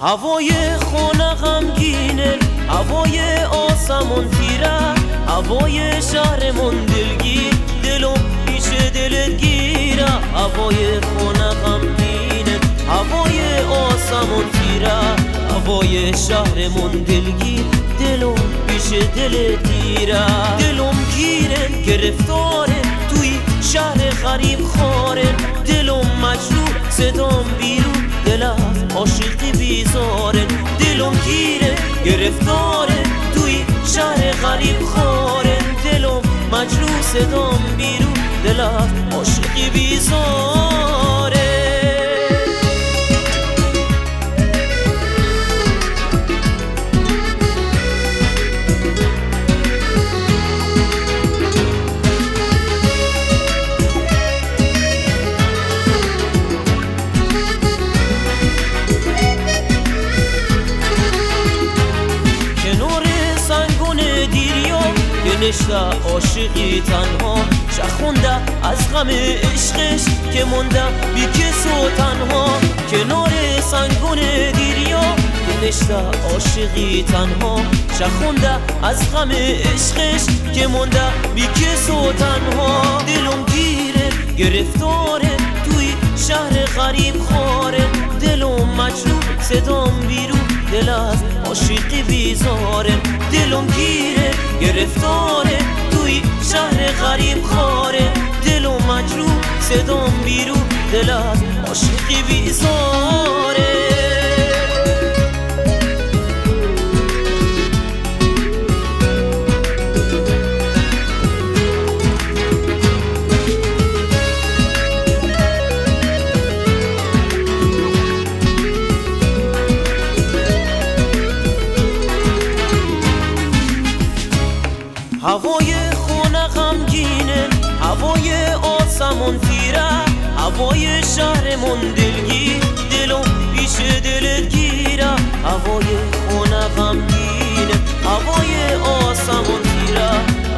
هوای خونه غمگینه، هوای آسمون تیره، هوای شهرمون دلگیر، دلم پیش دلت گیره. هوای خونه غمگینه، هوای آسمون تیره، هوای شهرمون دلگیر، دلم پیش دلت گیره. دلم گیره گرفتاره توی شهر غریب خاره، دلم مجروح صدام بیرون، دلم عاشقی بیزاره. دلم گیره گرفتاره توی شهر غریب خاره، دلم مجروح صدام بیرون، دلم عاشقی بیزاره. نشته عاشقی تنها، شخونده از غم عشقش که مونده بی کس و تنها. کنار سنگون دیریا که نشته عاشقی تنها، شخونده از غم عشقش که مونده بی کس و تنها. دلم گیره گرفتاره توی شهر غریب خاره، دلم مجروح صدام بیرون، دل از عاشقی بیزاره. دلم گیره گرفتاره توی شهر غریب خاره، دلم مجروح صدام بیرون، دل از عاشقی بیزاره. هوای خونه غمگینه، هوای آسمون تیره، هوای شهرمون دلگیر، دلم پیش دلت گیره. هوای خونه غمگینه، هوای آسمون تیره،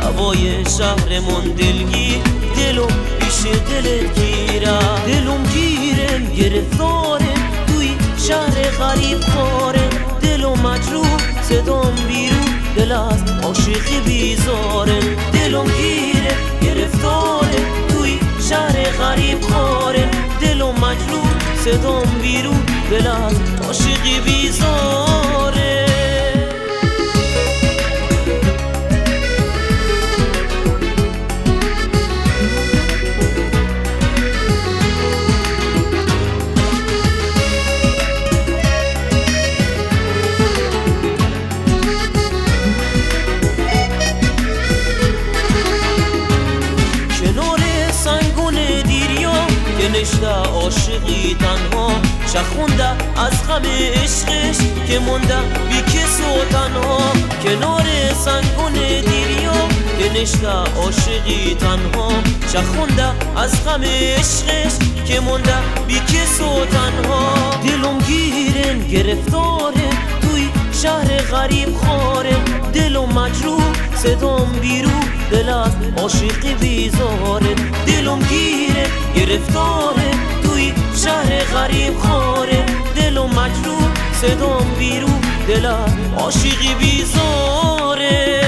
هوای شهرمون دلگیر، دلم پیش دلت گیره. دلم گیره گرفتاره توی شهر غریب خاره، دلم مجروح صدام بیرون، دل از عاشقی بیزاره. دلم گیره گرفتاره توی شهر غریب خاره، دلم مجروح صدام بیرون، دل از عاشقی بیزاره. نشته عاشقی تنها، شخونده از غم عشقش که مونده بی کس و تنها. کنار سنگون دیریا که نشته عاشقی تنها، شخونده از غم عشقش که مونده بی کس و تنها. دلم گیره گرفتاره توی شهر غریب خاره، دلم مجروح صدام بیرون، دل از عاشقی بیزاره. دلم گیره گرفتاره توی شهر غریب خاره، دلم مجروح صدام بیرون، دل از عاشقی بیزاره.